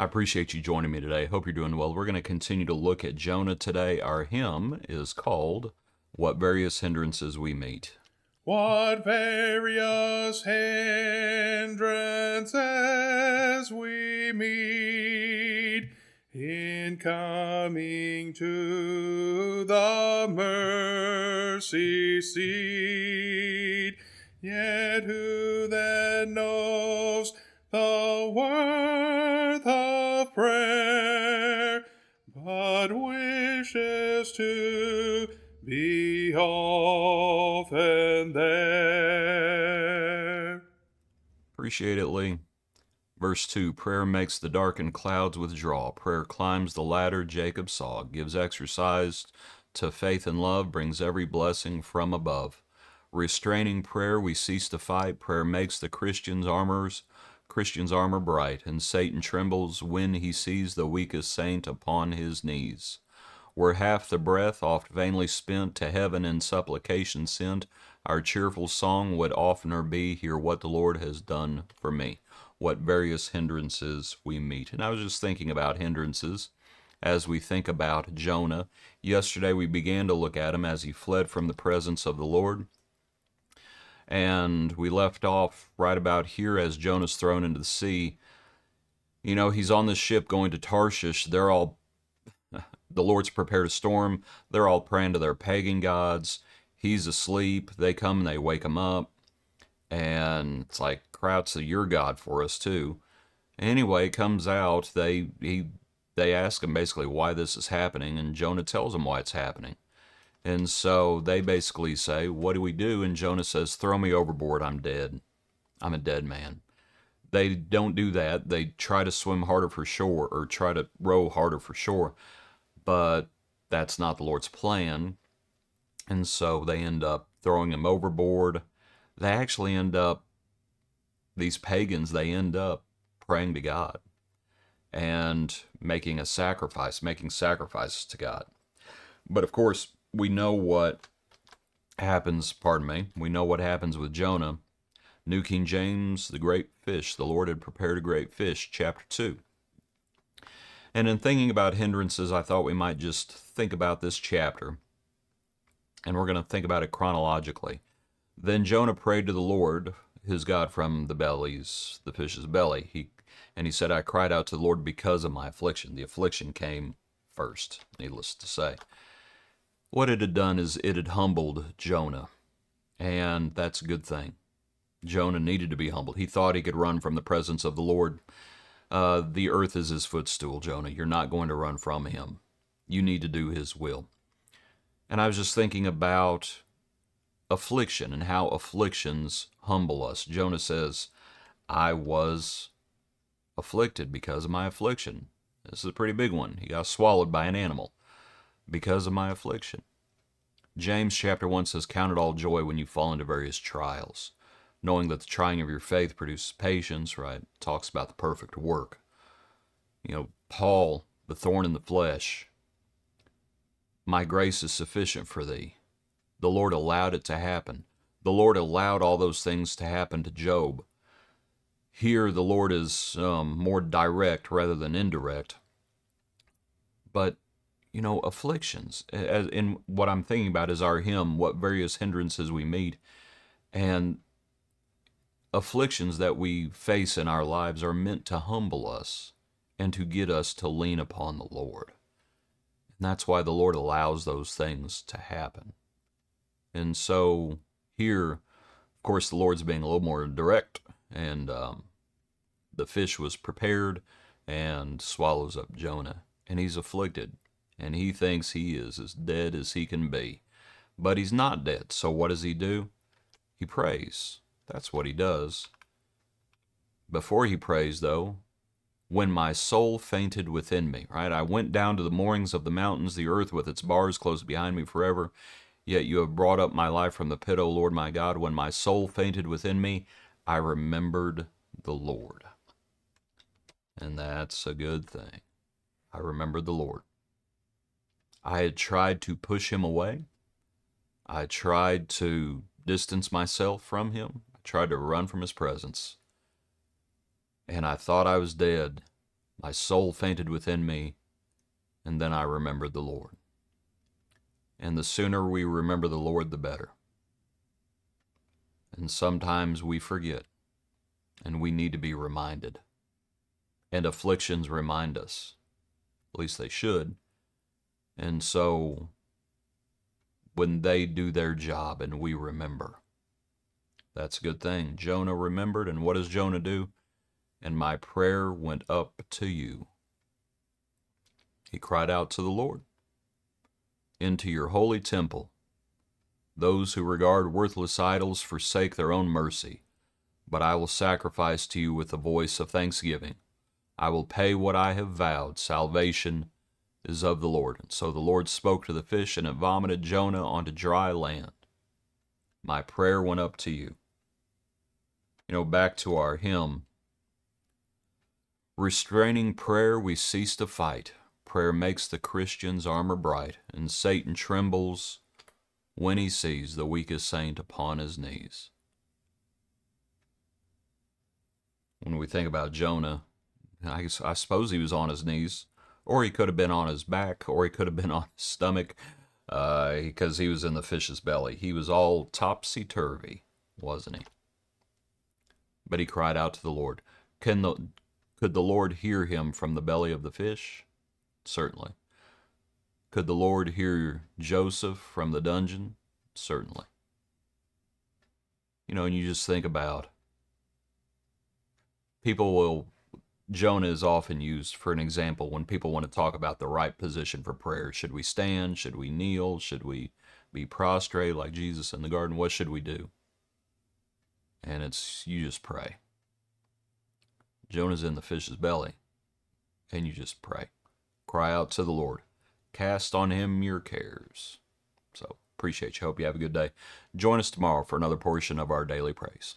I appreciate you joining me today. Hope you're doing well. We're going to continue to look at Jonah today. Our hymn is called What Various Hindrances We Meet. What various hindrances we meet in coming to the mercy seat. Yet who then knows the worth of prayer, but wishes to be often there. Appreciate it, Lee. Verse 2, prayer makes the darkened clouds withdraw. Prayer climbs the ladder Jacob saw, gives exercise to faith and love, brings every blessing from above. Restraining prayer, we cease to fight. Prayer makes the Christian's armor bright, and Satan trembles when he sees the weakest saint upon his knees. Were half the breath oft vainly spent, to heaven in supplication sent, our cheerful song would oftener be, hear what the Lord has done for me. What various hindrances we meet. And I was just thinking about hindrances as we think about Jonah. Yesterday we began to look at him as he fled from the presence of the Lord. And we left off right about here as Jonah's thrown into the sea. You know, he's on this ship going to Tarshish. The Lord's prepared a storm. They're all praying to their pagan gods. He's asleep. They come and they wake him up. And it's like, crowds to your God for us too. Anyway, it comes out, they ask him basically why this is happening, and Jonah tells them why it's happening. And so they basically say, what do we do? And Jonah says, throw me overboard, I'm dead. I'm a dead man. They don't do that. They try to swim harder for shore, or try to row harder for shore, but that's not the Lord's plan. And so they end up throwing him overboard. They actually end up, these pagans, they end up praying to God and making sacrifices to God. But of course, we know what happens, we know what happens with Jonah. New King James, the great fish, the Lord had prepared a great fish, chapter 2. And in thinking about hindrances, I thought we might just think about this chapter. And we're going to think about it chronologically. Then Jonah prayed to the Lord, his God, from the fish's belly. He said, I cried out to the Lord because of my affliction. The affliction came first, needless to say. What it had done is it had humbled Jonah, and that's a good thing. Jonah needed to be humbled. He thought he could run from the presence of the Lord. The earth is his footstool, Jonah. You're not going to run from him. You need to do his will. And I was just thinking about affliction and how afflictions humble us. Jonah says, I was afflicted because of my affliction. This is a pretty big one. He got swallowed by an animal because of my affliction. James chapter 1 says, count it all joy when you fall into various trials, knowing that the trying of your faith produces patience, right? It talks about the perfect work. You know, Paul, the thorn in the flesh, my grace is sufficient for thee. The Lord allowed it to happen. The Lord allowed all those things to happen to Job. Here, the Lord is more direct rather than indirect. But, you know, afflictions. In what I'm thinking about is our hymn, what various hindrances we meet. And afflictions that we face in our lives are meant to humble us and to get us to lean upon the Lord. And that's why the Lord allows those things to happen. And so here, of course, the Lord's being a little more direct, and the fish was prepared and swallows up Jonah. And he's afflicted, and he thinks he is as dead as he can be. But he's not dead, so what does he do? He prays. That's what he does. Before he prays, though, when my soul fainted within me, right? I went down to the moorings of the mountains, the earth with its bars closed behind me forever. Yet you have brought up my life from the pit, O Lord my God. When my soul fainted within me, I remembered the Lord. And that's a good thing. I remembered the Lord. I had tried to push him away. I tried to distance myself from him. I tried to run from his presence. And I thought I was dead. My soul fainted within me, and then I remembered the Lord. And the sooner we remember the Lord, the better. And sometimes we forget, and we need to be reminded. And afflictions remind us. At least they should. And so, when they do their job and we remember, that's a good thing. Jonah remembered, and what does Jonah do? And my prayer went up to you. He cried out to the Lord. Into your holy temple. Those who regard worthless idols forsake their own mercy, but I will sacrifice to you with a voice of thanksgiving. I will pay what I have vowed. Salvation is of the Lord. And so the Lord spoke to the fish, and it vomited Jonah onto dry land. My prayer went up to you. Back to our hymn. Restraining prayer, we cease to fight. Prayer makes the Christian's armor bright, and Satan trembles when he sees the weakest saint upon his knees. When we think about Jonah, I suppose he was on his knees, or he could have been on his back, or he could have been on his stomach, because he was in the fish's belly. He was all topsy-turvy, wasn't he? But he cried out to the Lord. Could the Lord hear him from the belly of the fish? Certainly. Could the Lord hear Joseph from the dungeon? Certainly. And you just think about, Jonah is often used for an example when people want to talk about the right position for prayer. Should we stand? Should we kneel? Should we be prostrate like Jesus in the garden? What should we do? And you just pray. Jonah's in the fish's belly, and you just pray. Cry out to the Lord. Cast on him your cares. So, appreciate you. Hope you have a good day. Join us tomorrow for another portion of our daily praise.